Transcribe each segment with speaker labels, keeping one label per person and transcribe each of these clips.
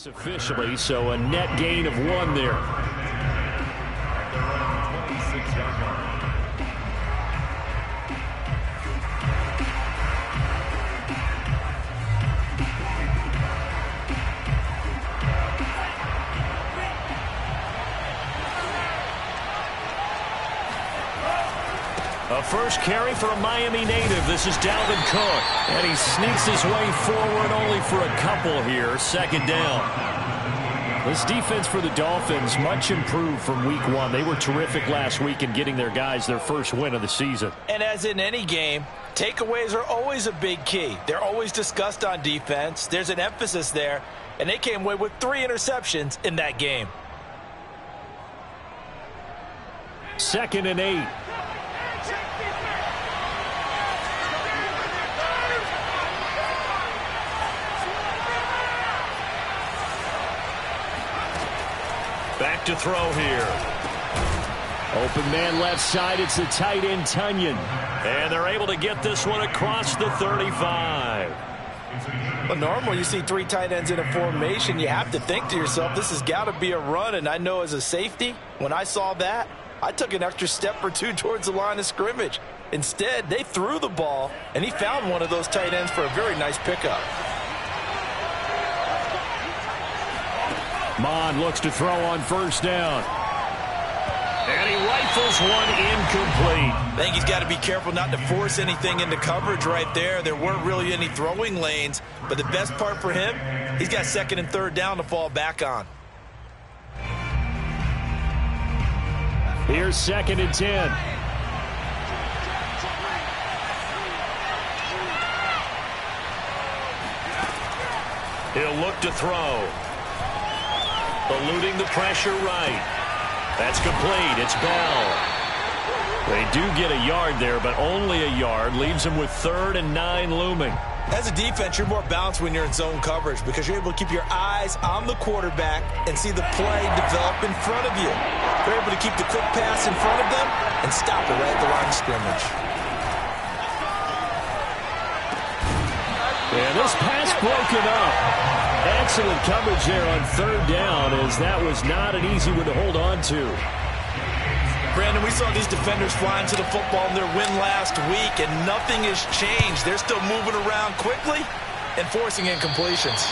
Speaker 1: Officially, so a net gain of 1 there. A first carry for a Miami native. This is Dalvin Cook. And he sneaks his way forward only for a couple here. Second down. This defense for the Dolphins much improved from week 1. They were terrific last week in getting their guys their first win of the season.
Speaker 2: And as in any game, takeaways are always a big key. They're always discussed on defense. There's an emphasis there. And they came away with 3 interceptions in that game.
Speaker 1: 2nd and 8. Back to throw here. Open man left side. It's the tight end, Tunyon. And they're able to get this one across the 35.
Speaker 2: Well, normally you see 3 tight ends in a formation. You have to think to yourself, this has got to be a run. And I know as a safety, when I saw that, I took an extra step or 2 towards the line of scrimmage. Instead, they threw the ball, and he found one of those tight ends for a very nice pickup.
Speaker 1: Mond looks to throw on first down. And he rifles one incomplete.
Speaker 2: I think he's got to be careful not to force anything into coverage right there. There weren't really any throwing lanes. But the best part for him, he's got 2nd and 3rd down to fall back on.
Speaker 1: Here's 2nd and 10. He'll look to throw. Eluding the pressure right. That's complete. It's Bell. They do get a yard there, but only a yard. Leaves them with 3rd and 9 looming.
Speaker 2: As a defense, you're more balanced when you're in zone coverage because you're able to keep your eyes on the quarterback and see the play develop in front of you. They're able to keep the quick pass in front of them and stop it right at the line of scrimmage.
Speaker 1: And this pass broken up. Excellent coverage there on 3rd down, as that was not an easy one to hold on to.
Speaker 2: Brandon, we saw these defenders flying to the football in their win last week, and nothing has changed. They're still moving around quickly and forcing incompletions.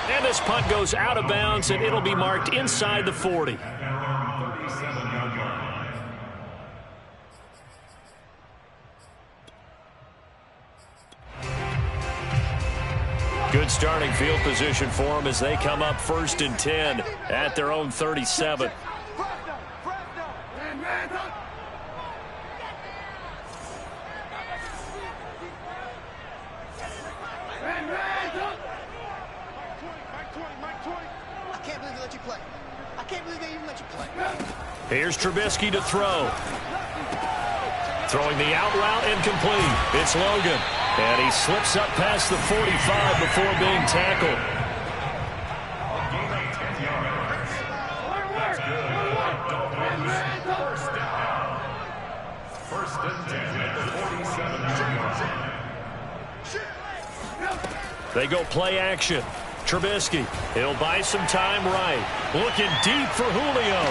Speaker 1: And this punt goes out of bounds, and it'll be marked inside the 40. Good starting field position for them as they come up 1st and 10 at their own 37. Here's Trubisky to throw. Throwing the out route incomplete. It's Logan. And he slips up past the 45 before being tackled.
Speaker 3: First and 10 at the 47.
Speaker 1: They go play action. Trubisky, he'll buy some time right. Looking deep for Julio.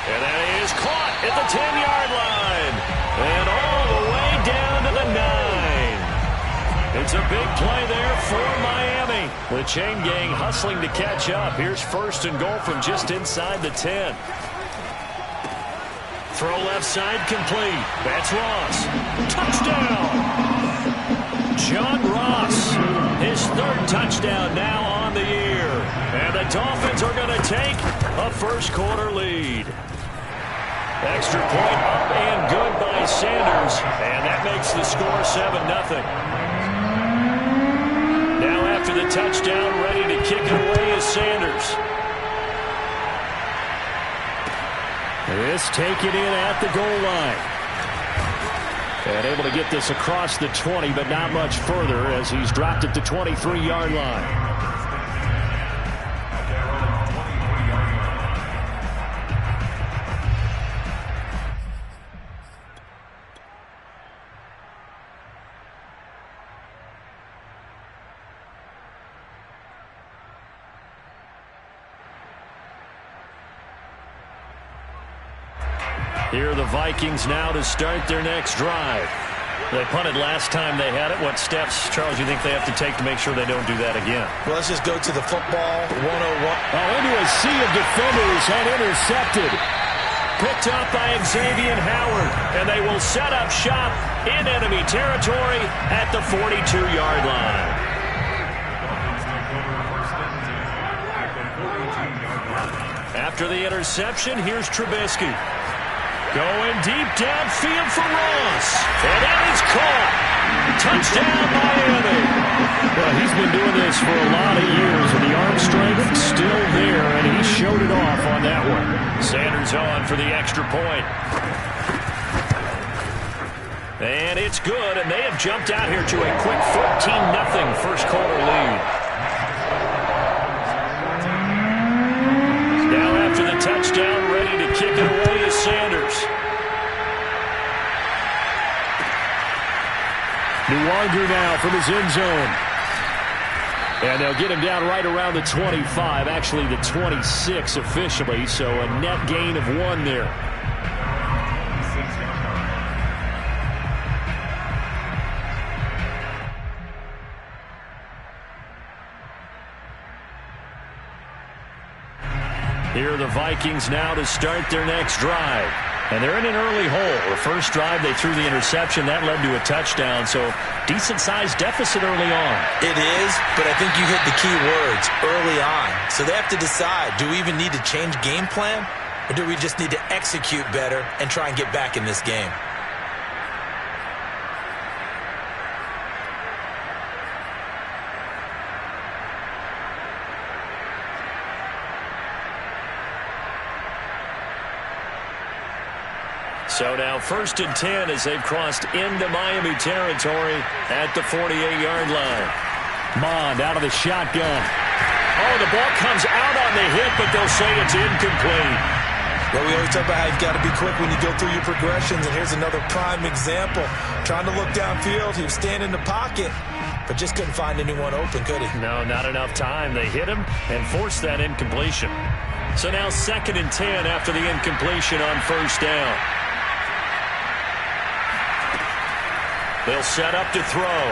Speaker 1: And that is caught at the 10-yard line. And all the way down to the 9. It's a big play there for Miami. The chain gang hustling to catch up. Here's 1st and goal from just inside the 10. Throw left side complete. That's Ross. Touchdown! John Ross, his 3rd touchdown now on the year. And the Dolphins are going to take a first-quarter lead. Extra point up and good by Sanders. And that makes the score 7-0. Now after the touchdown, ready to kick it away is Sanders. This taken in at the goal line. And able to get this across the 20, but not much further as he's dropped it to 23-yard line. Here are the Vikings now to start their next drive. They punted last time they had it. What steps, Charles, you think they have to take to make sure they don't do that again?
Speaker 2: Well, let's just go to the football 101.
Speaker 4: Into a sea of defenders and intercepted.
Speaker 1: Picked up by Xavier Howard, and they will set up shop in enemy territory at the 42-yard line. After the interception, here's Trubisky. Going deep downfield for Ross. And that is caught. Touchdown, Miami.
Speaker 4: Well, he's been doing this for a lot of years, and the arm strength still there, and he showed it off on that one.
Speaker 1: Sanders on for the extra point. And it's good, and they have jumped out here to a quick 14-0 first quarter lead. Now after the touchdown, ready to kick it away is Sanders.
Speaker 4: Nuwanger now from his end zone. And they'll get him down right around the 25, actually the 26 officially, so a net gain of 1 there.
Speaker 1: Here are the Vikings now to start their next drive. And they're in an early hole. The first drive, they threw the interception. That led to a touchdown, so decent-sized deficit early on.
Speaker 2: It is, but I think you hit the key words, early on. So they have to decide, do we even need to change game plan, or do we just need to execute better and try and get back in this game?
Speaker 1: So now 1st and 10 as they've crossed into Miami territory at the 48-yard line.
Speaker 4: Mond out of the shotgun.
Speaker 1: Oh, the ball comes out on the hit, but they'll say it's incomplete.
Speaker 2: Well, we always talk about how you've got to be quick when you go through your progressions, and here's another prime example. Trying to look downfield, he was standing in the pocket, but just couldn't find anyone open, could he?
Speaker 1: No, not enough time. They hit him and forced that incompletion. So now 2nd and 10 after the incompletion on 1st down. They'll set up to throw.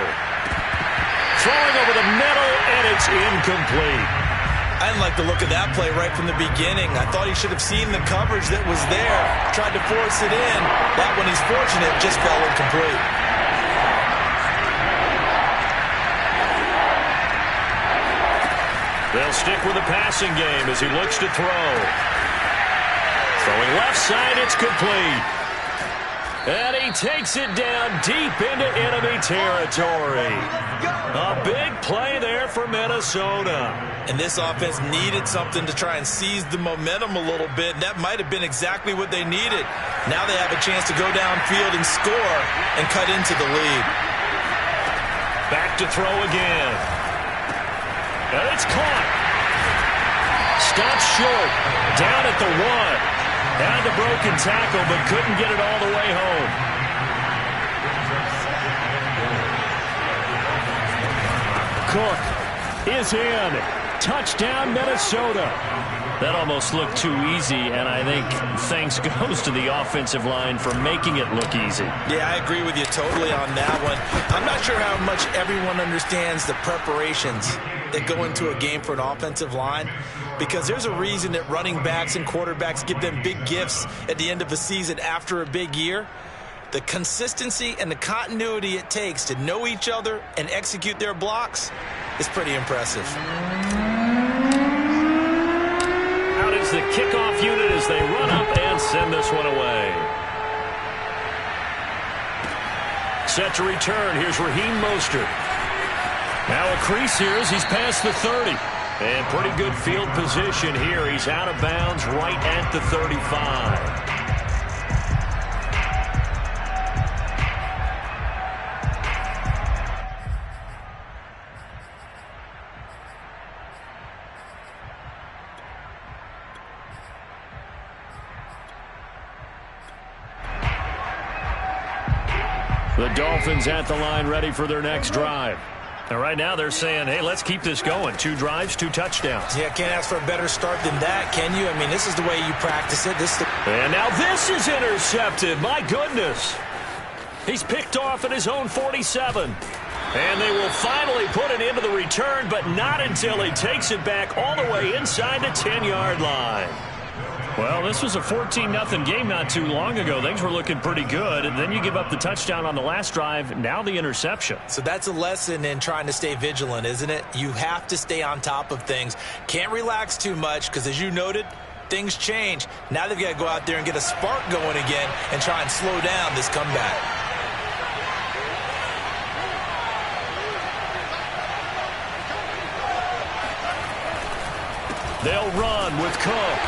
Speaker 1: Throwing over the middle, and it's incomplete.
Speaker 2: I didn't like the look of that play right from the beginning. I thought he should have seen the coverage that was there, tried to force it in. That one, he's fortunate, just fell incomplete.
Speaker 1: They'll stick with the passing game as he looks to throw. Throwing left side, it's complete. And he takes it down deep into enemy territory. A big play there for Minnesota.
Speaker 2: And this offense needed something to try and seize the momentum a little bit. And that might have been exactly what they needed. Now they have a chance to go downfield and score and cut into the lead.
Speaker 1: Back to throw again. And it's caught. Stopped short. Down at the 1. Had the broken tackle, but couldn't get it all the way home.
Speaker 4: Cook is in. Touchdown, Minnesota.
Speaker 1: That almost looked too easy, and I think thanks goes to the offensive line for making it look easy.
Speaker 2: Yeah, I agree with you totally on that one. I'm not sure how much everyone understands the preparations that go into a game for an offensive line, because there's a reason that running backs and quarterbacks give them big gifts at the end of a season after a big year. The consistency and the continuity it takes to know each other and execute their blocks is pretty impressive.
Speaker 1: Out is the kickoff unit as they run up and send this one away. Set to return. Here's Raheem Mostert. Now a crease here as he's past the 30. And pretty good field position here. He's out of bounds right at the 35. The Dolphins at the line ready for their next drive. And right now they're saying, hey, let's keep this going. 2 drives, 2 touchdowns.
Speaker 2: Yeah, can't ask for a better start than that, can you? I mean, this is the way you practice it.
Speaker 1: And now this is intercepted. My goodness. He's picked off at his own 47. And they will finally put it into the return, but not until he takes it back all the way inside the 10-yard line. Well, this was a 14-0 game not too long ago. Things were looking pretty good, and then you give up the touchdown on the last drive, now the interception.
Speaker 2: So that's a lesson in trying to stay vigilant, isn't it? You have to stay on top of things. Can't relax too much because, as you noted, things change. Now they've got to go out there and get a spark going again and try and slow down this comeback.
Speaker 1: They'll run with Cook.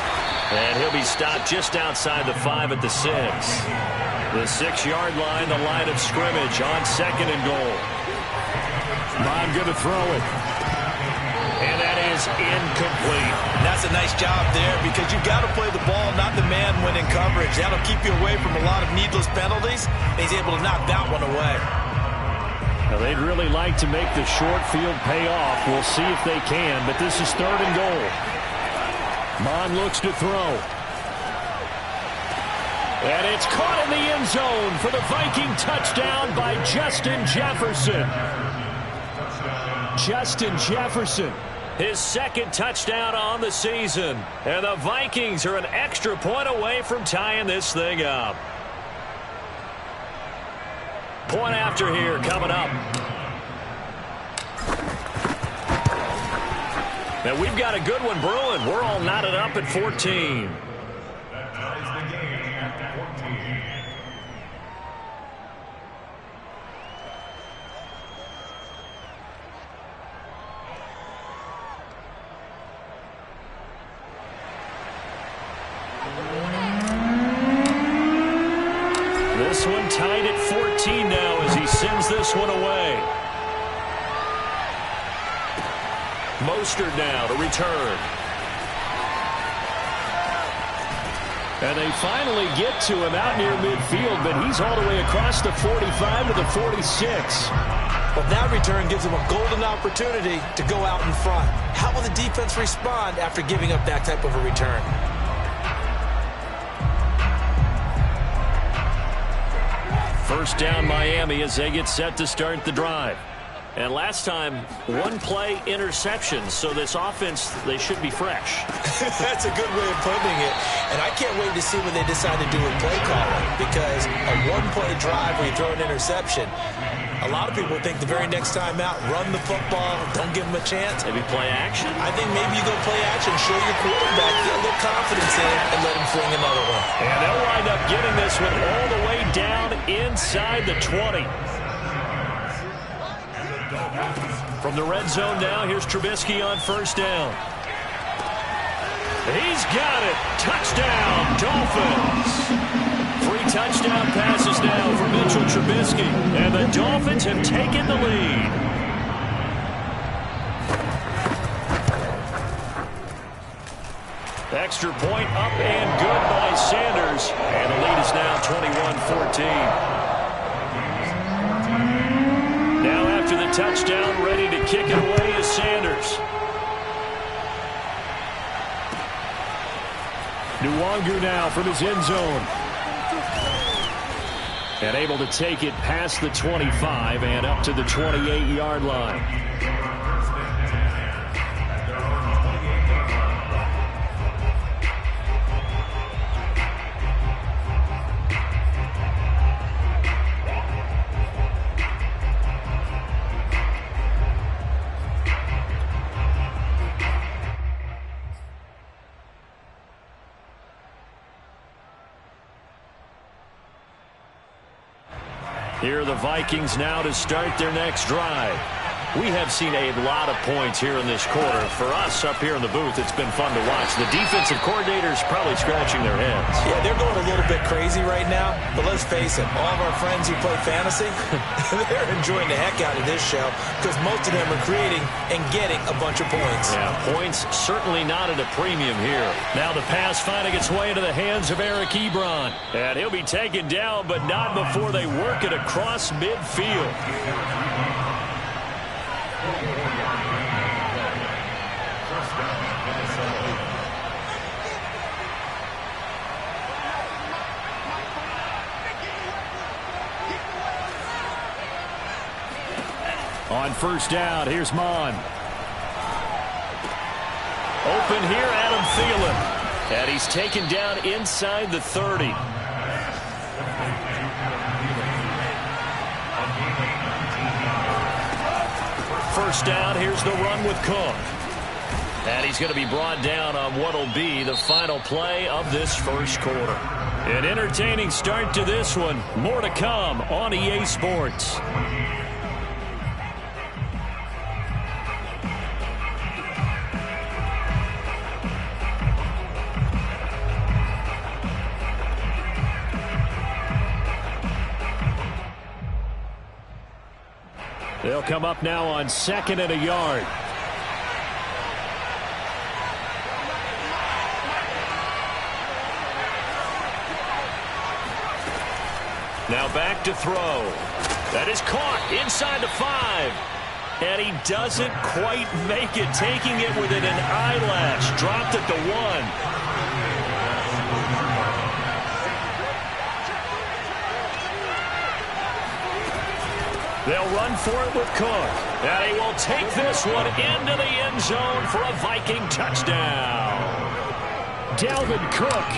Speaker 1: And he'll be stopped just outside the 5 at the 6. The 6-yard line, the line of scrimmage on 2nd and goal.
Speaker 4: Bond going to throw it.
Speaker 1: And that is incomplete.
Speaker 2: That's a nice job there because you've got to play the ball, not the man when in coverage. That'll keep you away from a lot of needless penalties. He's able to knock that one away.
Speaker 4: Now, they'd really like to make the short field pay off. We'll see if they can, but this is 3rd and goal. Mon looks to throw. And it's caught in the end zone for the Viking touchdown by Justin Jefferson. Justin Jefferson.
Speaker 1: His 2nd touchdown on the season. And the Vikings are an extra point away from tying this thing up. Point after here coming up. And we've got a good one brewing. We're all knotted up at 14.
Speaker 3: That ties the game at 14.
Speaker 1: This one tied at 14 now as he sends this one away. Mostert now to return.
Speaker 4: And they finally get to him out near midfield, but he's all the way across the 45 to the 46.
Speaker 2: Well, that return gives him a golden opportunity to go out in front. How will the defense respond after giving up that type of a return?
Speaker 1: First down Miami as they get set to start the drive. And last time, 1-play interception, so this offense, they should be fresh.
Speaker 2: That's a good way of putting it. And I can't wait to see what they decide to do with play calling, because a 1-play drive where you throw an interception, a lot of people think the very next time out, run the football, don't give them a chance.
Speaker 1: Maybe play action?
Speaker 2: I think maybe you go play action, show your quarterback, get a little confidence in it, and let him fling another one.
Speaker 1: And they'll wind up getting this one all the way down inside the 20. From the red zone now, here's Trubisky on first down. He's got it. Touchdown, Dolphins. 3 touchdown passes now for Mitchell Trubisky. And the Dolphins have taken the lead. Extra point up and good by Sanders. And the lead is now 21-14. Now after the touchdown, ready to kick it away is Sanders.
Speaker 4: Nwangu now from his end zone. And able to take it past the 25 and up to the 28-yard line.
Speaker 1: Here are the Vikings now to start their next drive. We have seen a lot of points here in this quarter. For us up here in the booth, it's been fun to watch. The defensive coordinators probably scratching their heads.
Speaker 2: Yeah, they're going a little bit crazy right now. But let's face it, all of our friends who play fantasy, they're enjoying the heck out of this show because most of them are creating and getting a bunch of points.
Speaker 1: Yeah, points certainly not at a premium here. Now the pass finding its way into the hands of Eric Ebron. And he'll be taken down, but not before they work it across midfield.
Speaker 4: On first down, here's Mon. Open here, Adam Thielen. And he's taken down inside the 30. First down, here's the run with Cook. And he's going to be brought down on what will be the final play of this first quarter. An entertaining start to this one. More to come on EA Sports. They'll come up now on 2nd and a yard. Now back to throw. That is caught inside the 5. And he doesn't quite make it, taking it within an eyelash. Dropped at the 1. They'll run for it with Cook. And he will take this one into the end zone for a Viking touchdown. Dalvin Cook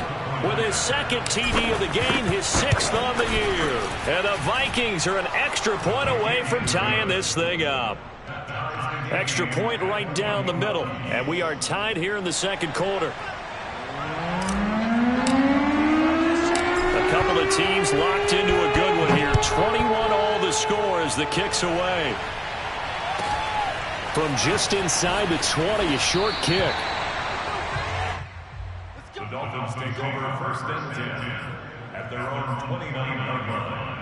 Speaker 4: with his 2nd TD of the game, his 6th on the year. And the Vikings are an extra point away from tying this thing up. Extra point right down the middle. And we are tied here in the second quarter. A couple of teams locked into a good one here. 21 all the score as the kick's away. From just inside the 20, a short kick.
Speaker 3: The Dolphins take over 1st and 10 at their own 29-yard line.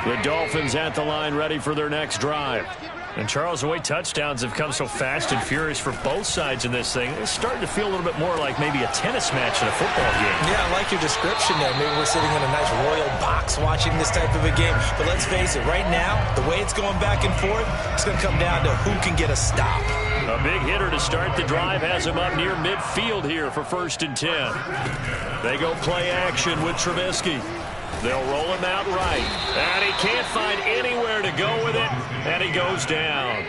Speaker 4: The Dolphins at the line, ready for their next drive. And, Charles, the way touchdowns have come so fast and furious for both sides in this thing, it's starting to feel a little bit more like maybe a tennis match in a football game.
Speaker 2: Yeah, I like your description there. Maybe we're sitting in a nice royal box watching this type of a game. But let's face it, right now, the way it's going back and forth, it's going to come down to who can get a stop.
Speaker 4: A big hitter to start the drive has him up near midfield here for 1st and 10. They go play action with Trubisky. They'll roll him out right. And he can't find anywhere to go with it. And he goes down.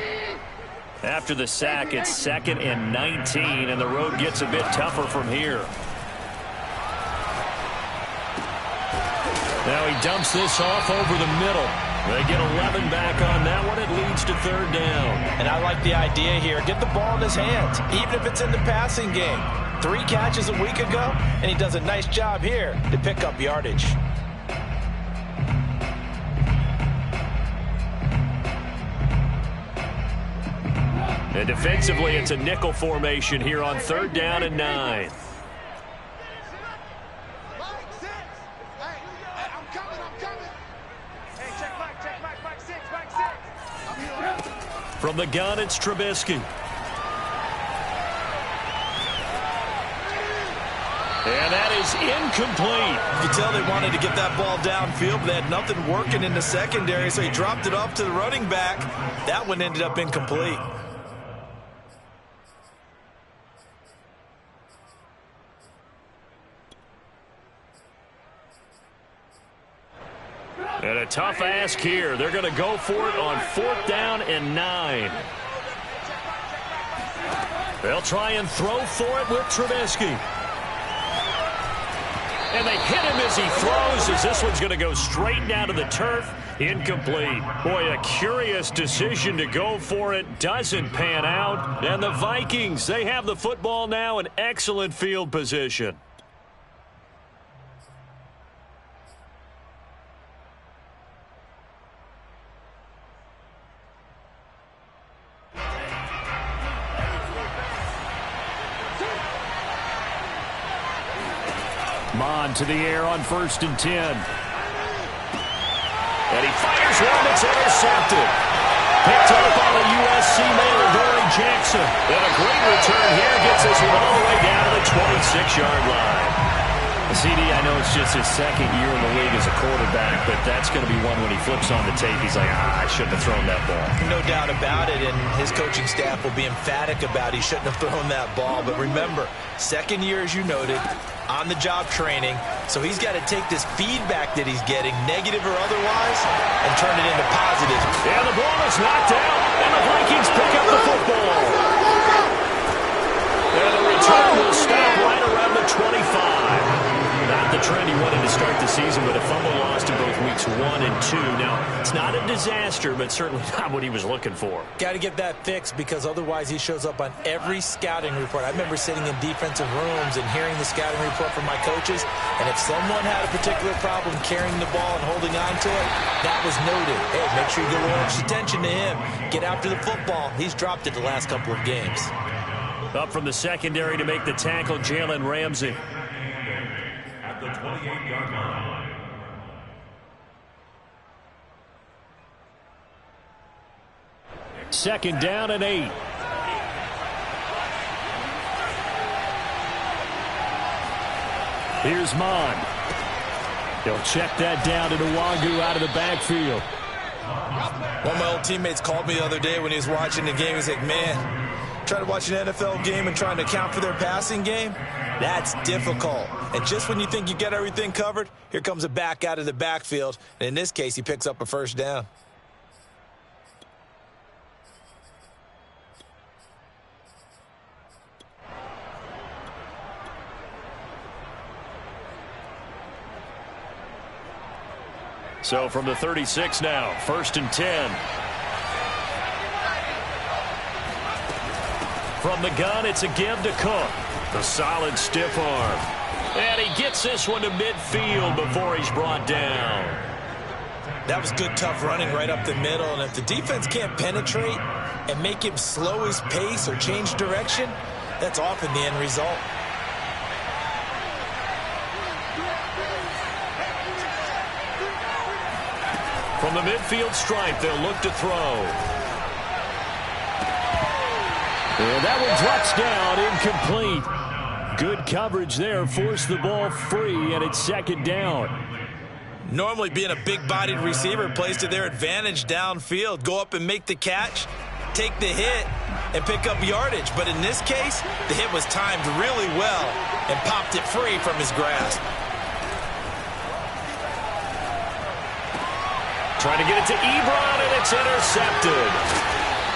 Speaker 4: After the sack, it's 2nd and 19. And the road gets a bit tougher from here. Now he dumps this off over the middle. They get 11 back on that one. It leads to 3rd down.
Speaker 2: And I like the idea here. Get the ball in his hands, even if it's in the passing game. 3 catches a week ago, and he does a nice job here to pick up yardage.
Speaker 4: And defensively, it's a nickel formation here on 3rd down and 9. From the gun, it's Trubisky. And that is incomplete.
Speaker 2: You can tell they wanted to get that ball downfield, but they had nothing working in the secondary, so he dropped it off to the running back. That one ended up incomplete.
Speaker 4: And a tough ask here. They're going to go for it on 4th down and 9. They'll try and throw for it with Trubisky. And they hit him as he throws, as this one's going to go straight down to the turf. Incomplete. Boy, a curious decision to go for it. Doesn't pan out. And the Vikings, they have the football now in excellent field position. Mon to the air on 1st and 10. And he fires one that's intercepted. Picked up on a USC man, Dory Jackson. And a great return here gets this one all the way down to the 26-yard line.
Speaker 1: CD, I know it's just his second year in the league as a quarterback, but that's going to be one when he flips on the tape. He's like, I shouldn't have thrown that ball.
Speaker 2: No doubt about it, and his coaching staff will be emphatic about he shouldn't have thrown that ball. But remember, second year, as you noted, on-the-job training, so he's got to take this feedback that he's getting, negative or otherwise, and turn it into positive.
Speaker 1: And the ball is knocked out, and the Vikings pick up the football. And the return will stop right around the 25. Not the trend he wanted to start the season, but a fumble lost in both weeks 1 and 2. Now, it's not a disaster, but certainly not what he was looking for.
Speaker 2: Got to get that fixed because otherwise he shows up on every scouting report. I remember sitting in defensive rooms and hearing the scouting report from my coaches, and if someone had a particular problem carrying the ball and holding on to it, that was noted. Hey, make sure you give a little extra attention to him. Get after the football. He's dropped it the last couple of games.
Speaker 1: Up from the secondary to make the tackle, Jalen Ramsey.
Speaker 3: At the 28-yard line.
Speaker 4: Second down and 8. Here's Mon. He'll check that down to Nwangu out of the backfield.
Speaker 2: One of my old teammates called me the other day when he was watching the game. He's like, man, trying to watch an NFL game and trying to account for their passing game, that's difficult. And just when you think you get everything covered, here comes a back out of the backfield. And in this case, he picks up a first down.
Speaker 1: So from the 36 now, 1st and 10. From the gun, it's a give to Cook. The solid stiff arm. And he gets this one to midfield before he's brought down.
Speaker 2: That was good, tough running right up the middle. And if the defense can't penetrate and make him slow his pace or change direction, that's often the end result.
Speaker 1: From the midfield stripe, they'll look to throw.
Speaker 4: And that one drops down, incomplete. Good coverage there, forced the ball free, and it's second down.
Speaker 2: Normally being a big-bodied receiver plays to their advantage downfield. Go up and make the catch, take the hit, and pick up yardage. But in this case, the hit was timed really well and popped it free from his grasp.
Speaker 1: Trying to get it to Ebron, and it's intercepted.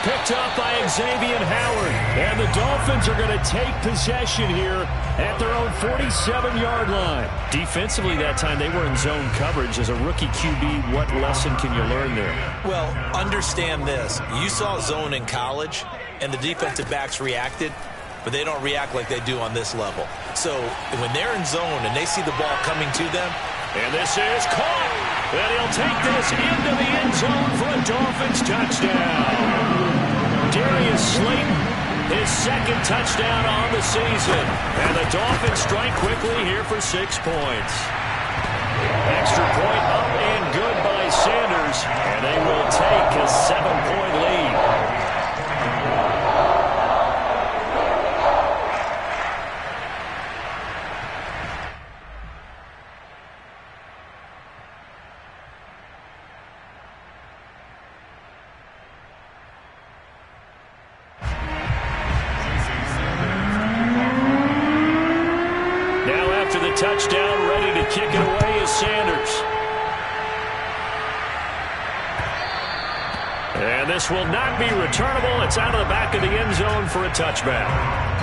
Speaker 1: Picked up by Xavier Howard. And the Dolphins are going to take possession here at their own 47-yard line. Defensively that time, they were in zone coverage. As a rookie QB, what lesson can you learn there?
Speaker 2: Well, understand this. You saw zone in college, and the defensive backs reacted, but they don't react like they do on this level. So when they're in zone and they see the ball coming to them,
Speaker 1: and this is caught. And he'll take this into the end zone for a Dolphins touchdown. Darius Slayton, his second touchdown on the season. And the Dolphins strike quickly here for 6 points. Extra point up and good by Sanders. And they will take a 7-point lead. Touchdown, ready to kick it away is Sanders. And this will not be returnable. It's out of the back of the end zone for a touchback.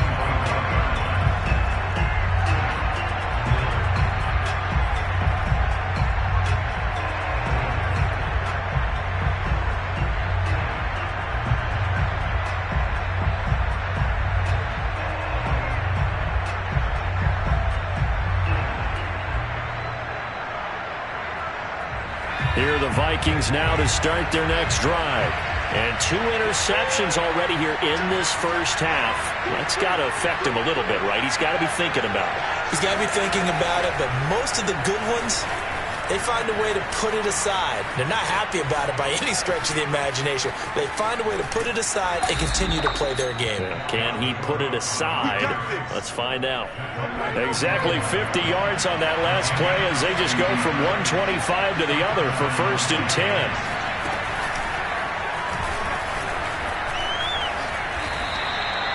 Speaker 1: Here are the Vikings now to start their next drive. And 2 interceptions already here in this first half. That's got to affect him a little bit, right? He's got to be thinking about it.
Speaker 2: He's got to be thinking about it, but most of the good ones They find a way to put it aside. They're not happy about it by any stretch of the imagination. They find a way to put it aside and continue to play their game.
Speaker 1: Can he put it aside? Let's find out. Exactly 50 yards on that last play as they just go from 125 to the other for 1st and 10.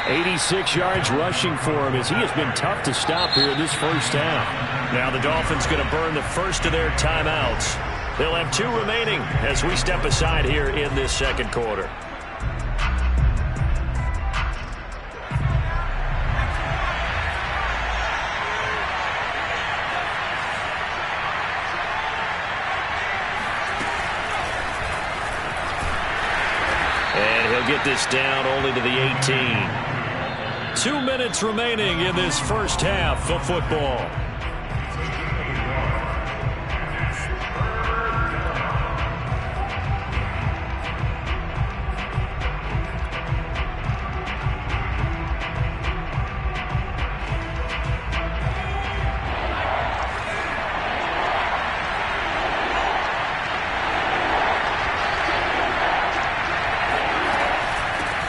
Speaker 1: 86 yards rushing for him as he has been tough to stop here in this first half. Now the Dolphins going to burn the first of their timeouts. They'll have 2 remaining as we step aside here in this second quarter. And he'll get this down only to the 18. 2 minutes remaining in this first half of football.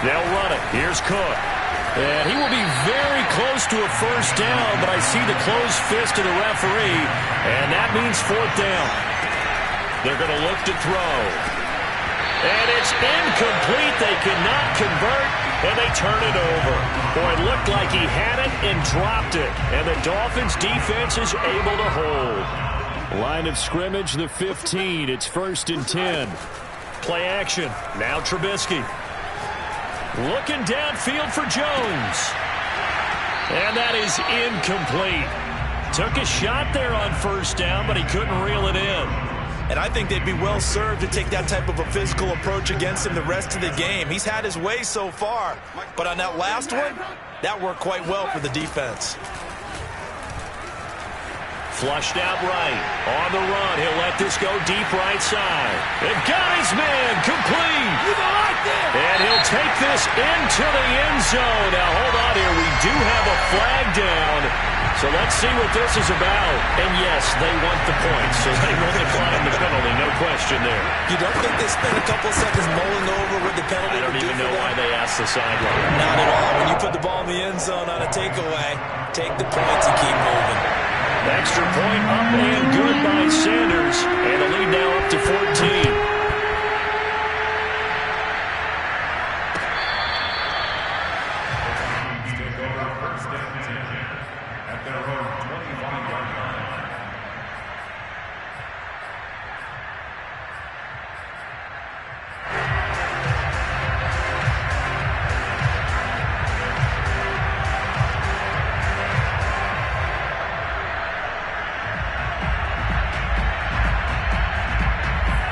Speaker 1: They'll run it. Here's Cook. And he will be very close to a first down, but I see the closed fist of the referee, and that means 4th down. They're going to look to throw. And it's incomplete. They cannot convert, and they turn it over. Boy, it looked like he had it and dropped it, and the Dolphins' defense is able to hold. Line of scrimmage, the 15. It's 1st and 10. Play action. Now Trubisky. Looking downfield for Jones. And that is incomplete. Took a shot there on 1st down, but he couldn't reel it in.
Speaker 2: And I think they'd be well served to take that type of a physical approach against him the rest of the game. He's had his way so far, but on that last one, that worked quite well for the defense.
Speaker 1: Flushed out right. On the run. He'll let this go deep right side. And got his man. Complete. And he'll take this into the end zone. Now, hold on here. We do have a flag down. So let's see what this is about. And, yes, they want the points. So they will decline the penalty. No question there.
Speaker 2: You don't think they spent a couple seconds mulling over what the penalty
Speaker 1: I don't even know why they asked the sideline.
Speaker 2: Not at all. When you put the ball in the end zone on a takeaway, take the points and keep moving.
Speaker 1: Extra point up and good by Sanders. And the lead now up to 14.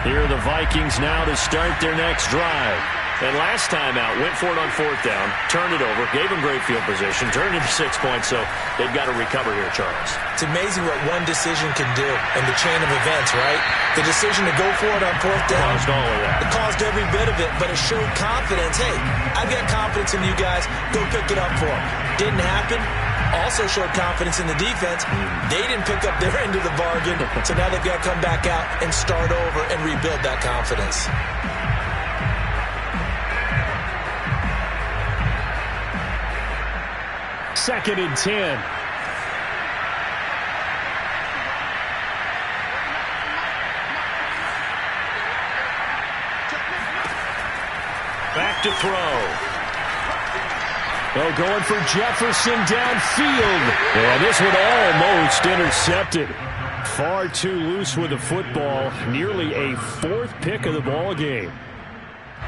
Speaker 1: Here are the Vikings now to start their next drive. And last time out, went for it on 4th down, turned it over, gave them great field position, turned it to 6 points, so they've got to recover here, Charles.
Speaker 2: It's amazing what one decision can do in the chain of events, right? The decision to go for it on 4th down.
Speaker 1: Caused all of that.
Speaker 2: It caused every bit of it, but it showed confidence. Hey, I've got confidence in you guys. Go pick it up for them. Didn't happen. Also showed confidence in the defense. They didn't pick up their end of the bargain, so now they've got to come back out and start over and rebuild that confidence.
Speaker 4: Second and 10.
Speaker 1: Back to throw.
Speaker 4: Oh, going for Jefferson downfield. And this one almost intercepted. Far too loose with the football. Nearly a 4th pick of the ball game.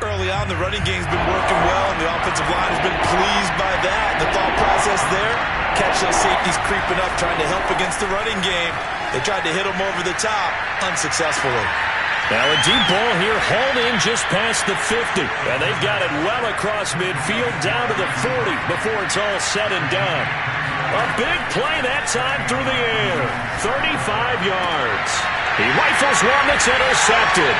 Speaker 2: Early on, the running game's been working well, and the offensive line has been pleased by that. The thought process there, catch those safeties creeping up, trying to help against the running game. They tried to hit them over the top, unsuccessfully.
Speaker 1: Now a deep ball here, hauled in just past the 50. And they've got it well across midfield, down to the 40 before it's all said and done. A big play that time through the air. 35 yards. He rifles one that's intercepted.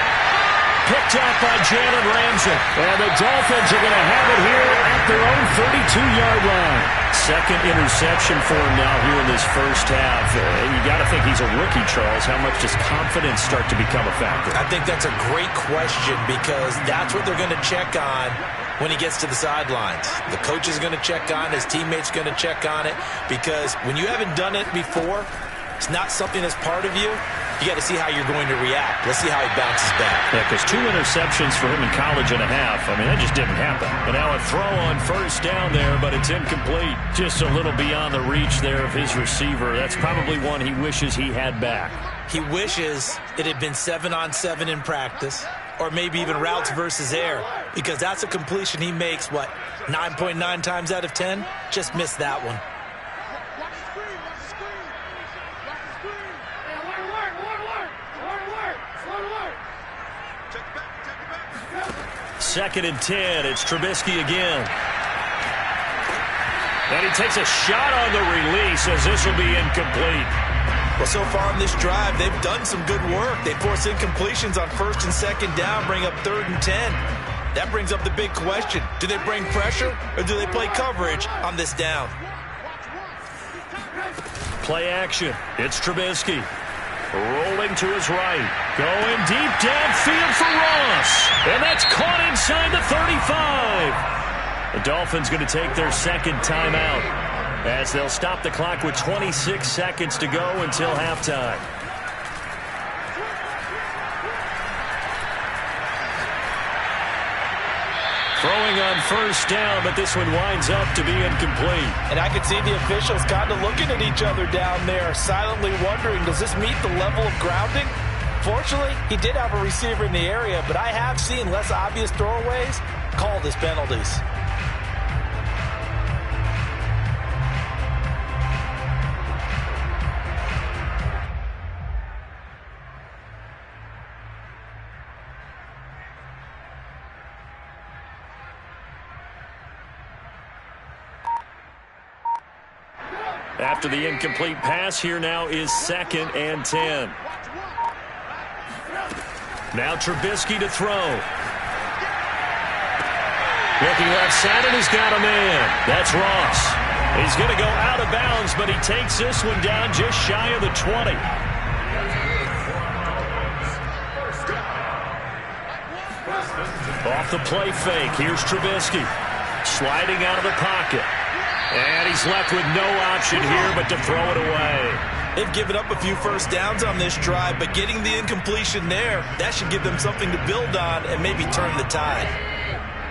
Speaker 4: picked up by Jalen Ramsey. And the Dolphins are going to have it here at their own 32-yard line.
Speaker 1: Second interception for him now here in this first half. You got to think he's a rookie, Charles. How much does confidence start to become a factor?
Speaker 2: I think that's a great question because that's what they're going to check on when he gets to the sidelines. The coach is going to check on, his teammates going to check on it, because when you haven't done it before, it's not something that's part of you. You got to see how you're going to react. Let's see how he bounces back.
Speaker 1: Yeah, because 2 interceptions for him in college and a half. I mean, that just didn't happen. And now a throw on first down there, but it's incomplete. Just a little beyond the reach there of his receiver. That's probably one he wishes he had back.
Speaker 2: He wishes it had been 7-on-7 in practice, or maybe even routes versus air, because that's a completion he makes, 9.9 times out of 10? Just missed that one.
Speaker 1: Second and 10. It's Trubisky again. And he takes a shot on the release as this will be incomplete.
Speaker 2: Well, so far on this drive, they've done some good work. They force incompletions on first and second down, bring up 3rd and 10. That brings up the big question. Do they bring pressure or do they play coverage on this down?
Speaker 1: Play action. It's Trubisky. Rolling to his right. Going deep downfield for Ross. And that's caught inside the 35. The Dolphins going to take their second timeout as they'll stop the clock with 26 seconds to go until halftime. Throwing on first down, but this one winds up to be incomplete.
Speaker 2: And I could see the officials kind of looking at each other down there, silently wondering, does this meet the level of grounding? Fortunately, he did have a receiver in the area, but I have seen less obvious throwaways called as penalties.
Speaker 1: After the incomplete pass, here now is 2nd and 10. Now Trubisky to throw. Looking left side, and he's got a man. That's Ross. He's going to go out of bounds, but he takes this one down just shy of the 20. Off the play fake, here's Trubisky. Sliding out of the pocket. And he's left with no option here but to throw it away.
Speaker 2: They've given up a few first downs on this drive, but getting the incompletion there, that should give them something to build on and maybe turn the tide.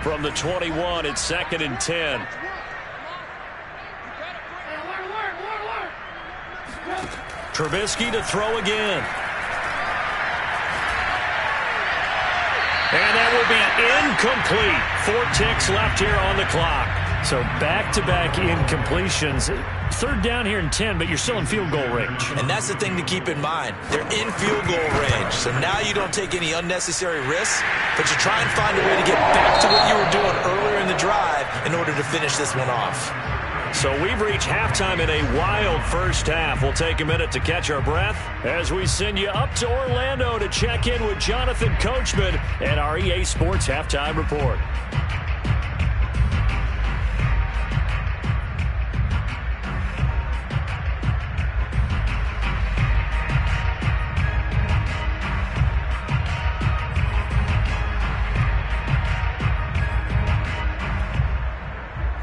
Speaker 1: From the 21, it's 2nd and 10. Trubisky to throw again. And that will be incomplete. 4 ticks left here on the clock.
Speaker 4: So back-to-back incompletions. 3rd down here and 10, but you're still in field goal range.
Speaker 2: And that's the thing to keep in mind. They're in field goal range. So now you don't take any unnecessary risks, but you try and find a way to get back to what you were doing earlier in the drive in order to finish this one off.
Speaker 1: So we've reached halftime in a wild first half. We'll take a minute to catch our breath as we send you up to Orlando to check in with Jonathan Coachman and our EA Sports Halftime Report.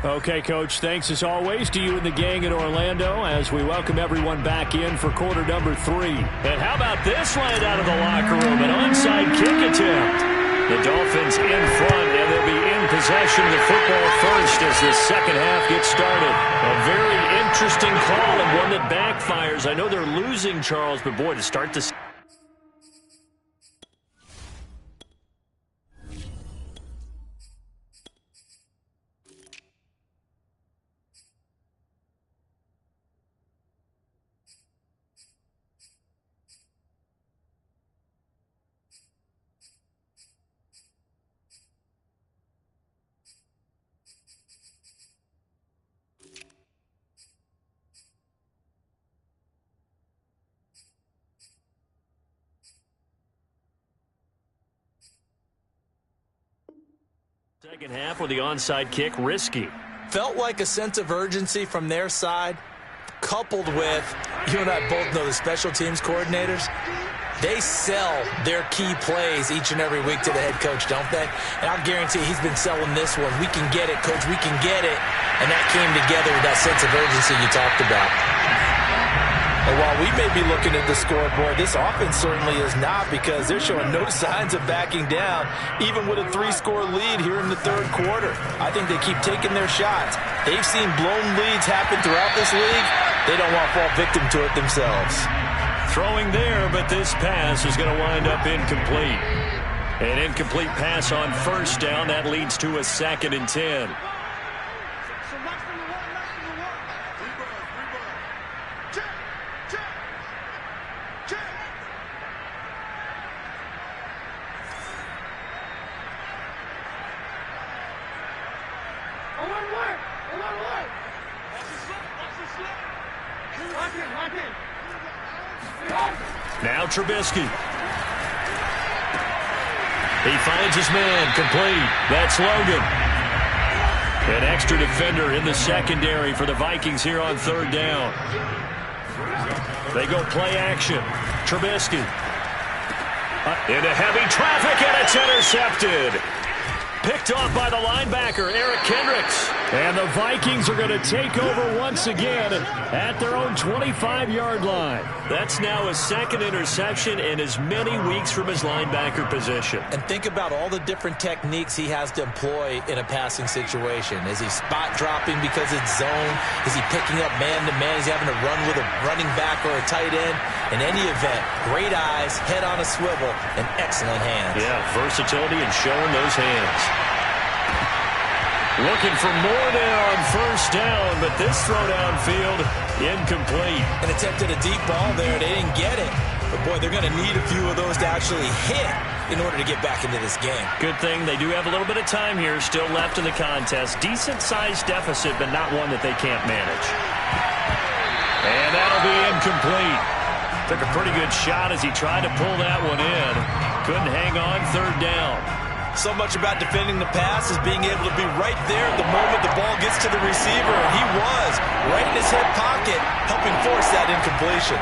Speaker 4: Okay, Coach, thanks as always to you and the gang in Orlando as we welcome everyone back in for quarter number 3.
Speaker 1: And how about this line out of the locker room? An onside kick attempt. The Dolphins in front, and they'll be in possession of the football first as the second half gets started. A very interesting call and one that backfires. I know they're losing, Charles, but boy, to start this. Second half with the onside kick risky.
Speaker 2: Felt like a sense of urgency from their side, coupled with, you and I both know the special teams coordinators, they sell their key plays each and every week to the head coach, don't they? And I'll guarantee he's been selling this one. We can get it, coach, we can get it. And that came together with that sense of urgency you talked about. And while we may be looking at the scoreboard, this offense certainly is not, because they're showing no signs of backing down, even with a 3-score lead here in the third quarter. I think they keep taking their shots. They've seen blown leads happen throughout this league. They don't want to fall victim to it themselves.
Speaker 1: Throwing there, but this pass is going to wind up incomplete. An incomplete pass on first down. That leads to a 2nd and 10. Now Trubisky. He finds his man, complete. That's Logan. An extra defender in the secondary for the Vikings here on third down. They go play action. Trubisky. Into heavy traffic, and it's intercepted. Picked off by the linebacker, Eric Kendricks.
Speaker 4: And the Vikings are going to take over once again at their own 25-yard line.
Speaker 1: That's now his 2nd interception in as many weeks from his linebacker position.
Speaker 2: And think about all the different techniques he has to employ in a passing situation. Is he spot dropping because it's zone? Is he picking up man-to-man? Is he having to run with a running back or a tight end? In any event, great eyes, head on a swivel, and excellent hands.
Speaker 1: Yeah, versatility and showing those hands. Looking for more there on first down, but this throw downfield, incomplete.
Speaker 2: And attempted a deep ball there. They didn't get it. But, boy, they're going to need a few of those to actually hit in order to get back into this game.
Speaker 1: Good thing they do have a little bit of time here still left in the contest. Decent-sized deficit, but not one that they can't manage. And that'll be incomplete. Took a pretty good shot as he tried to pull that one in. Couldn't hang on third down.
Speaker 2: So much about defending the pass is being able to be right there at the moment the ball gets to the receiver, and he was right in his hip pocket, helping force that incompletion.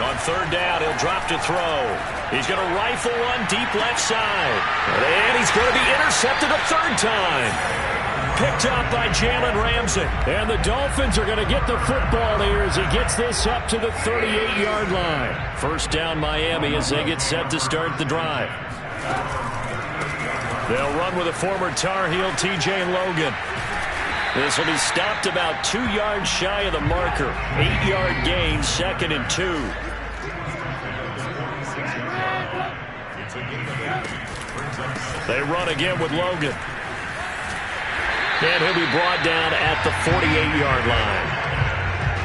Speaker 1: On third down, he'll drop to throw. He's going to rifle one deep left side. And he's going to be intercepted a third time. Picked up by Jalen Ramsey.
Speaker 4: And the Dolphins are going to get the football here as he gets this up to the 38-yard line.
Speaker 1: First down Miami as they get set to start the drive. They'll run with a former Tar Heel, T.J. Logan. This will be stopped about 2 yards shy of the marker. 8-yard gain, 2nd and 2. They run again with Logan. And he'll be brought down at the 48-yard line.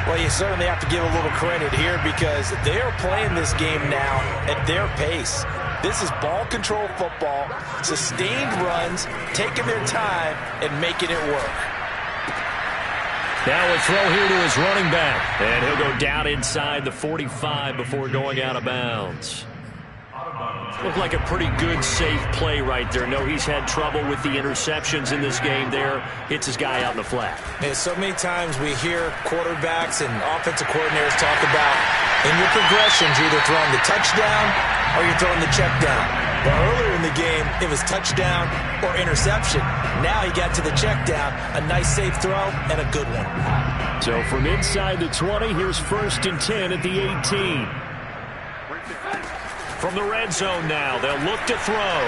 Speaker 2: Well, you certainly have to give a little credit here because they're playing this game now at their pace. This is ball control football, sustained runs, taking their time, and making it work.
Speaker 1: Now a throw here to his running back. And he'll go down inside the 45 before going out of bounds. Looked like a pretty good, safe play right there. No, he's had trouble with the interceptions in this game there. Hits his guy out in the flat.
Speaker 2: And so many times we hear quarterbacks and offensive coordinators talk about in your progressions, you're either throwing the touchdown or you're throwing the check down. But earlier in the game, it was touchdown or interception. Now he got to the check down, a nice safe throw, and a good one.
Speaker 4: So from inside the 20, here's 1st and 10 at the 18.
Speaker 1: From the red zone now, they'll look to throw.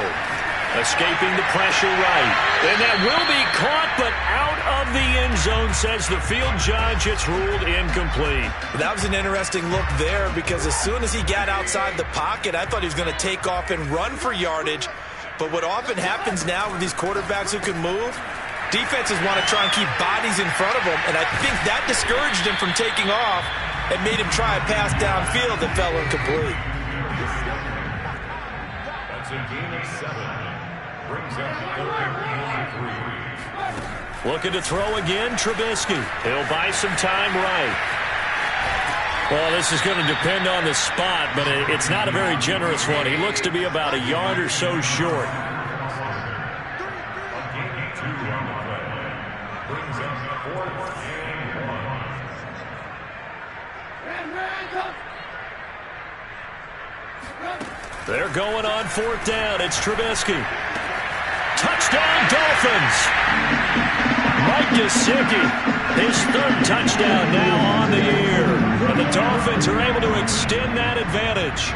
Speaker 1: Escaping the pressure right. And that will be caught, but out of the end zone, says the field judge. It's ruled incomplete.
Speaker 2: That was an interesting look there because as soon as he got outside the pocket, I thought he was going to take off and run for yardage. But what often happens now with these quarterbacks who can move, defenses want to try and keep bodies in front of them, and I think that discouraged him from taking off and made him try a pass downfield that fell incomplete.
Speaker 3: That's a gain of 7. Brings up 3.
Speaker 1: Looking to throw again, Trubisky. He'll buy some time right. Well, this is going to depend on the spot, but it's not a very generous one. He looks to be about a yard or so short. They're going on fourth down. It's Trubisky. Touchdown, Dolphins. Mike Gesicki, his third touchdown now on the year. And the Dolphins are able to extend that advantage.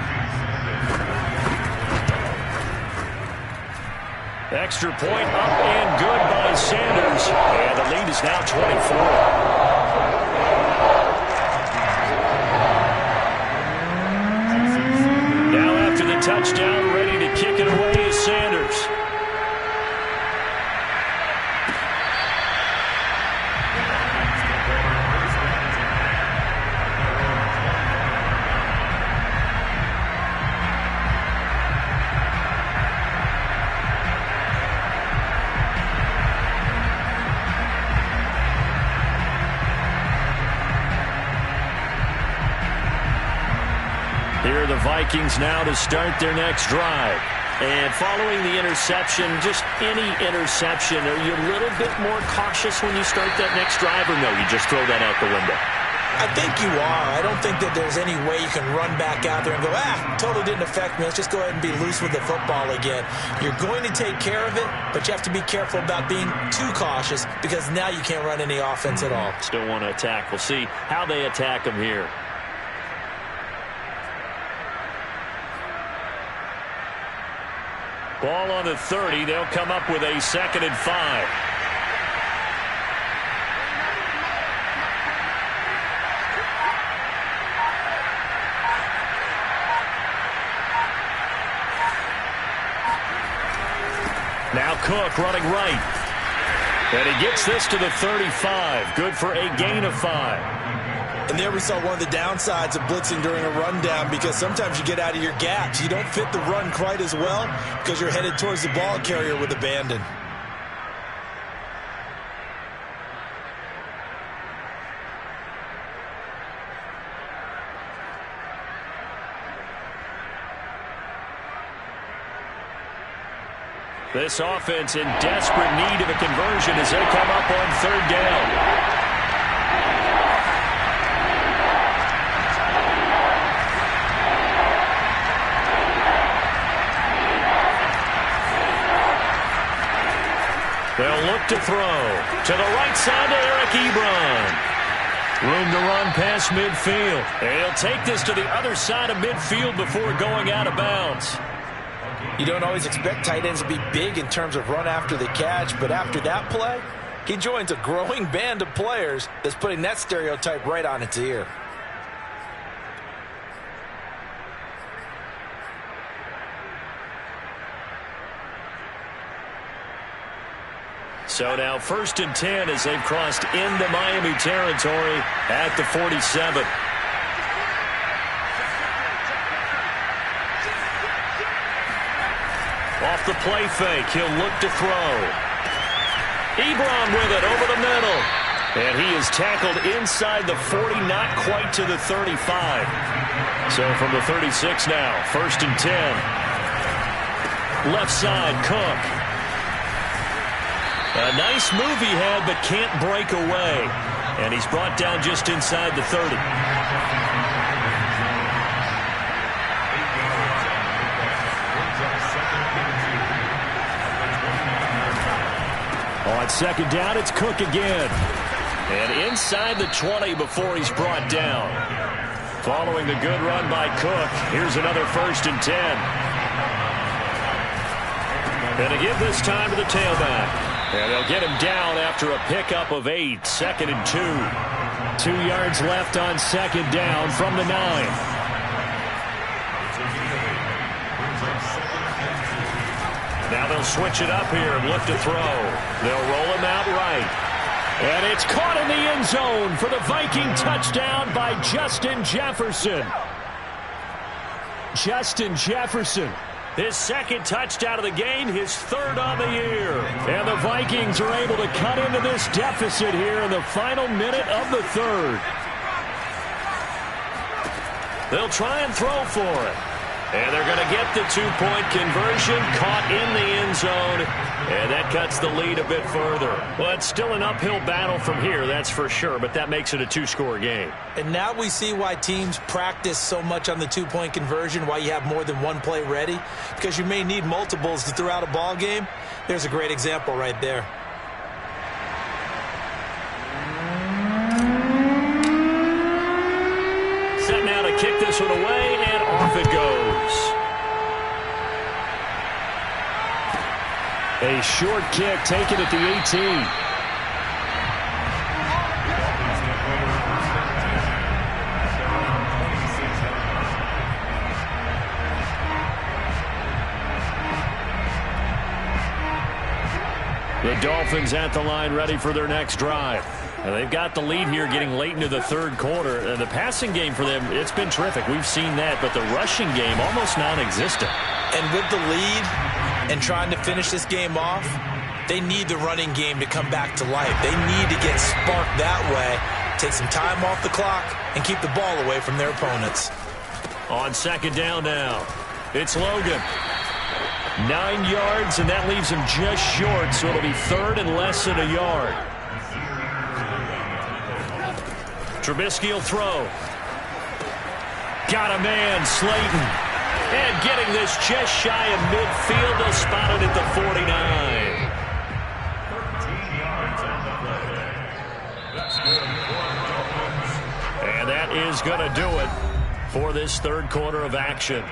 Speaker 1: Extra point up and good by Sanders. And the lead is now 24. Touchdown, ready to kick it away is Sanders. Here are the Vikings now to start their next drive. And following the interception, just any interception, are you a little bit more cautious when you start that next drive, or no, you just throw that out the window?
Speaker 2: I think you are. I don't think that there's any way you can run back out there and go, totally didn't affect me. Let's just go ahead and be loose with the football again. You're going to take care of it, but you have to be careful about being too cautious because now you can't run any offense at all.
Speaker 1: Still want to attack. We'll see how they attack them here. Ball on the 30. They'll come up with a 2nd and 5. Now Cook running right. And he gets this to the 35. Good for a gain of 5.
Speaker 2: And there we saw one of the downsides of blitzing during a rundown because sometimes you get out of your gaps. You don't fit the run quite as well because you're headed towards the ball carrier with abandon.
Speaker 1: This offense in desperate need of a conversion as they come up on 3rd down. They'll look to throw to the right side to Eric Ebron. Room to run past midfield. And he'll take this to the other side of midfield before going out of bounds.
Speaker 2: You don't always expect tight ends to be big in terms of run after the catch, but after that play, he joins a growing band of players that's putting that stereotype right on its ear.
Speaker 1: So now 1st and 10 as they've crossed into Miami territory at the 47. Off the play fake, he'll look to throw. Ebron with it over the middle. And he is tackled inside the 40, not quite to the 35. So from the 36 now, 1st and 10. Left side, Cook. A nice move he had, but can't break away. And he's brought down just inside the 30. On 2nd down, it's Cook again. And inside the 20 before he's brought down. Following the good run by Cook, here's another 1st and 10. And to give this time to the tailback. And they'll get him down after a pickup of 8. 2nd and 2. 2 yards left on 2nd down from the 9. Now they'll switch it up here and look to throw. They'll roll him out right. And it's caught in the end zone for the Viking touchdown by Justin Jefferson. Justin Jefferson. His 2nd touchdown of the game, his 3rd on the year. And the Vikings are able to cut into this deficit here in the final minute of the 3rd. They'll try and throw for it. And they're going to get the two-point conversion, caught in the end zone, and that cuts the lead a bit further. Well, it's still an uphill battle from here, that's for sure, but that makes it a two-score game.
Speaker 2: And now we see why teams practice so much on the two-point conversion, why you have more than one play ready, because you may need multiples to throw out a ball game. There's a great example right there.
Speaker 1: Set now to kick this one away, and off it goes.
Speaker 4: A short kick taken at the 18.
Speaker 1: The Dolphins at the line ready for their next drive. And they've got the lead here getting late into the third quarter. And the passing game for them, it's been terrific. We've seen that, but the rushing game almost non-existent.
Speaker 2: And with the lead and trying to finish this game off, they need the running game to come back to life. They need to get sparked that way, take some time off the clock, and keep the ball away from their opponents.
Speaker 1: On second down now, it's Logan. 9 yards, and that leaves him just short, so it'll be third and less than a yard. Trubisky will throw. Got a man, Slayton. And getting this just shy of midfield, they'll spot it at the 49. And that is going to do it for this third quarter of action.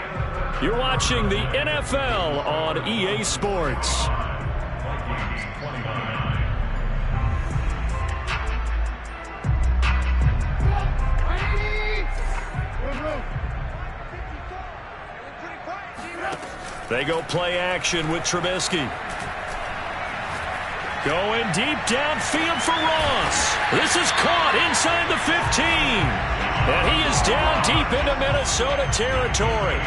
Speaker 1: You're watching the NFL on EA Sports. They go play action with Trubisky. Going deep downfield for Ross. This is caught inside the 15. And he is down deep into Minnesota territory.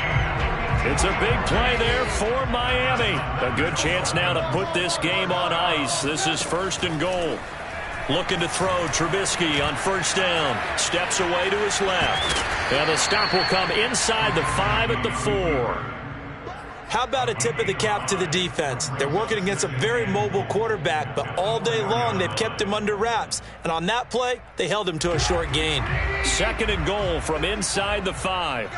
Speaker 1: It's a big play there for Miami. A good chance now to put this game on ice. This is first and goal. Looking to throw Trubisky on first down. Steps away to his left. And the stop will come inside the 5 at the 4.
Speaker 2: How about a tip of the cap to the defense? They're working against a very mobile quarterback, but all day long they've kept him under wraps. And on that play, they held him to a short gain.
Speaker 1: Second and goal from inside the 5.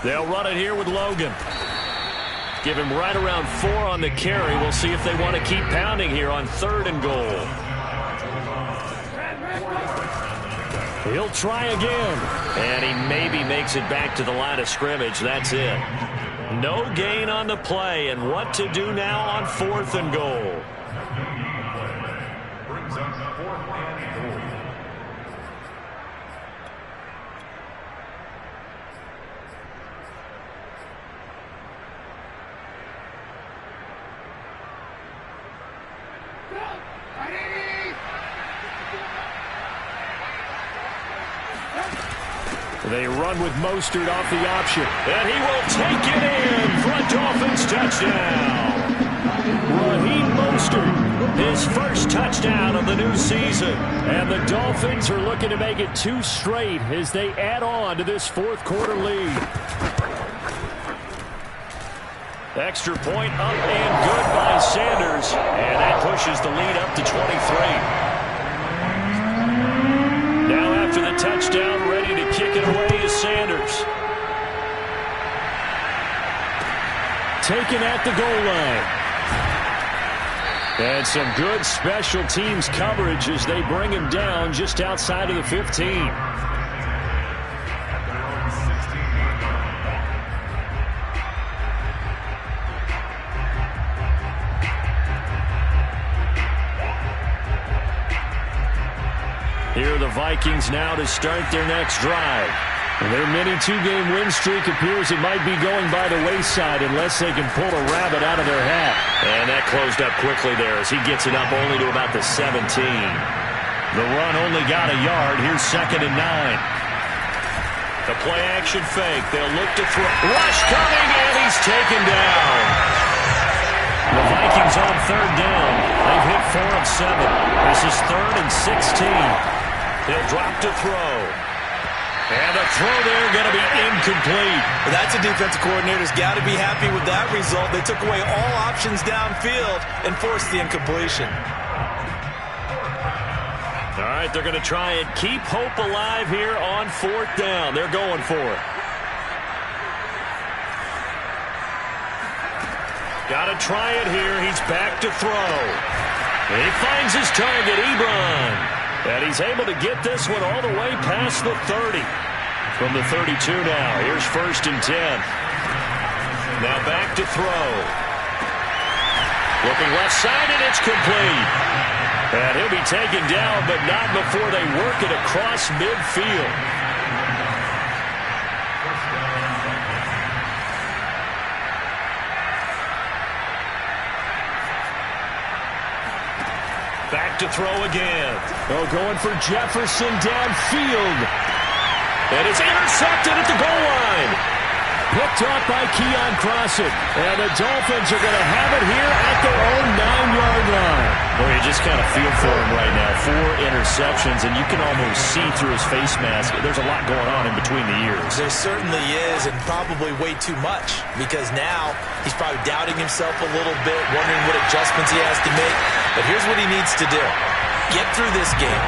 Speaker 1: They'll run it here with Logan. Give him right around 4 on the carry. We'll see if they want to keep pounding here on third and goal. He'll try again. And he maybe makes it back to the line of scrimmage. That's it. No gain on the play. And what to do now on fourth and goal?
Speaker 3: Brings up 4th and goal.
Speaker 1: They run with Mostert off the option. And he will take it in for a Dolphins touchdown. Raheem Mostert, his first touchdown of the new season. And the Dolphins are looking to make it 2 straight as they add on to this fourth quarter lead. Extra point up and good by Sanders. And that pushes the lead up to 23. Now after the touchdown, ready to kick it away is Sanders. Taken at the goal line. And some good special teams coverage as they bring him down just outside of the 15. Here are the Vikings now to start their next drive. Their mini 2-game win streak appears it might be going by the wayside unless they can pull a rabbit out of their hat. And that closed up quickly there as he gets it up only to about the 17. The run only got a yard. Here's second and 9. The play action fake. They'll look to throw. Rush coming, and he's taken down. The Vikings on third down. They've hit 4 of 7. This is third and 16. He'll drop to throw. And the throw there going to be incomplete.
Speaker 2: Well, that's a defensive coordinator's got to be happy with that result. They took away all options downfield and forced the incompletion.
Speaker 1: All right, they're going to try and keep hope alive here on 4th down. They're going for it. Got to try it here. He's back to throw. And he finds his target, Ebron. And he's able to get this one all the way past the 30. From the 32 now. Here's 1st and 10. Now back to throw. Looking left side, and it's complete. And he'll be taken down, but not before they work it across midfield. Back to throw again.
Speaker 4: Oh, going for Jefferson downfield.
Speaker 1: And it's intercepted at the goal line.
Speaker 4: Picked off by Keon Crossett. And the Dolphins are going to have it here at their own 9-yard line.
Speaker 1: Boy, you just kind of feel for him right now. 4 interceptions, and you can almost see through his face mask. There's a lot going on in between the ears.
Speaker 2: There certainly is, and probably way too much, because now he's probably doubting himself a little bit, wondering what adjustments he has to make. But here's what he needs to do. Get through this game.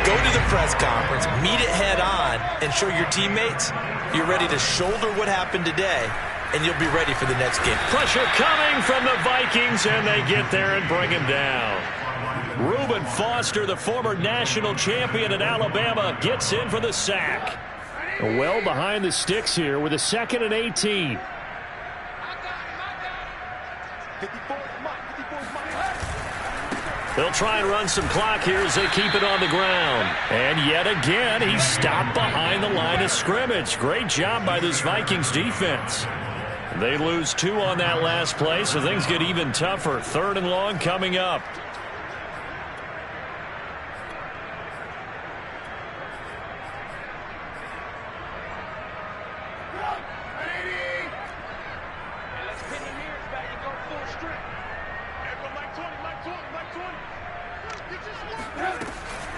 Speaker 2: Go to the press conference, meet it head on, and show your teammates you're ready to shoulder what happened today, and you'll be ready for the next game.
Speaker 1: Pressure coming from the Vikings, and they get there and bring him down. Reuben Foster, the former national champion at Alabama, gets in for the sack.
Speaker 4: Well behind the sticks here with a 2nd and 18.
Speaker 1: They'll try and run some clock here as they keep it on the ground. And yet again, he's stopped behind the line of scrimmage. Great job by this Vikings defense. They lose 2 on that last play, so things get even tougher. 3rd and long coming up.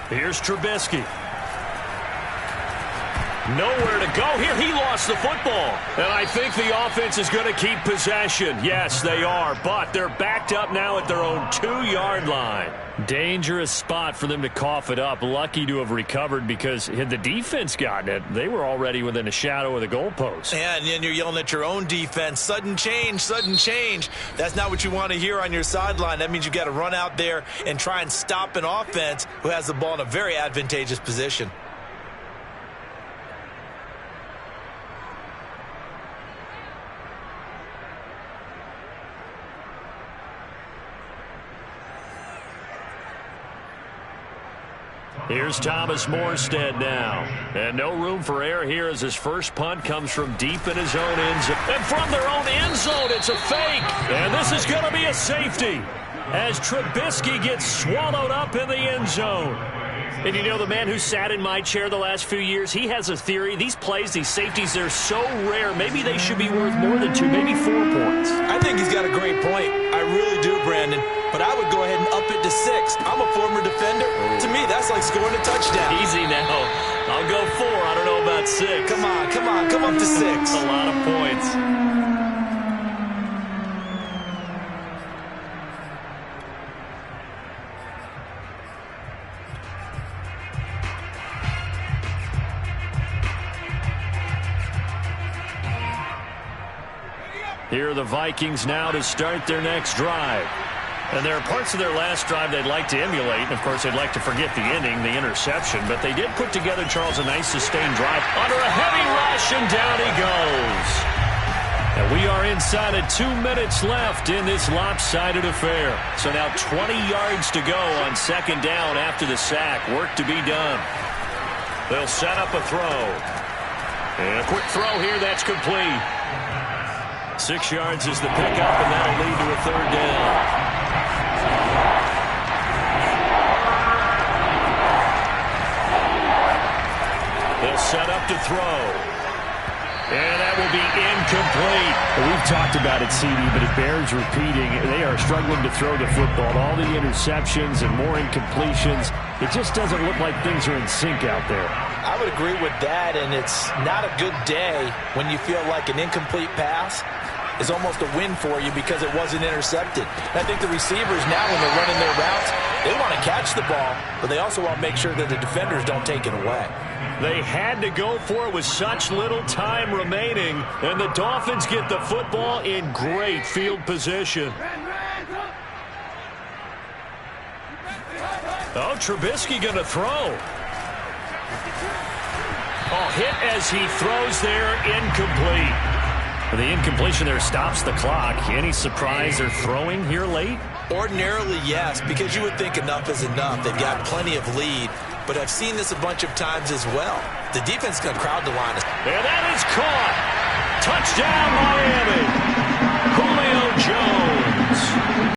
Speaker 1: Here's Trubisky. Nowhere to go here. He lost the football. And I think the offense is going to keep possession. Yes, they are. But they're backed up now at their own 2-yard line.
Speaker 4: Dangerous spot for them to cough it up. Lucky to have recovered because had the defense gotten it, they were already within a shadow of the goalpost.
Speaker 2: Yeah, and then you're yelling at your own defense. Sudden change, sudden change. That's not what you want to hear on your sideline. That means you've got to run out there and try and stop an offense who has the ball in a very advantageous position.
Speaker 1: Here's Thomas Morstead now. And no room for error here as his first punt comes from deep in his own end zone. And from their own end zone, it's a fake. And this is going to be a safety as Trubisky gets swallowed up in the end zone. And you know, the man who sat in my chair the last few years, he has a theory. These plays, these safeties, they're so rare. Maybe they should be worth more than 2, maybe 4 points.
Speaker 2: I think he's got a great point. I really do, Brandon. But I would go ahead and up it to 6. I'm a former defender. To me, that's like scoring a touchdown.
Speaker 1: Easy now. I'll go 4. I don't know about 6.
Speaker 2: Come on, come on, come up to 6.
Speaker 1: That's a lot of points. Here are the Vikings now to start their next drive. And there are parts of their last drive they'd like to emulate. And, of course, they'd like to forget the inning, the interception. But they did put together, Charles, a nice sustained drive. Under a heavy rush, and down he goes. And we are inside of 2 minutes left in this lopsided affair. So now 20 yards to go on 2nd down after the sack. Work to be done. They'll set up a throw. And a quick throw here. That's complete. 6 yards is the pickup, and that'll lead to a 3rd down. They'll set up to throw. And that will be incomplete.
Speaker 4: We've talked about it, CD, but it bears repeating. They are struggling to throw the football. All the interceptions and more incompletions. It just doesn't look like things are in sync out there.
Speaker 2: I would agree with that, and it's not a good day when you feel like an incomplete pass is almost a win for you because it wasn't intercepted. And I think the receivers now, when they're running their routes, they want to catch the ball, but they also want to make sure that the defenders don't take it away.
Speaker 1: They had to go for it with such little time remaining, and the Dolphins get the football in great field position. Oh, Trubisky going to throw. Oh, hit as he throws there, incomplete. The incompletion there stops the clock. Any surprise they're throwing here late?
Speaker 2: Ordinarily, yes, because you would think enough is enough. They've got plenty of lead, but I've seen this a bunch of times as well. The defense is going to crowd the line.
Speaker 1: And that is caught. Touchdown, Miami.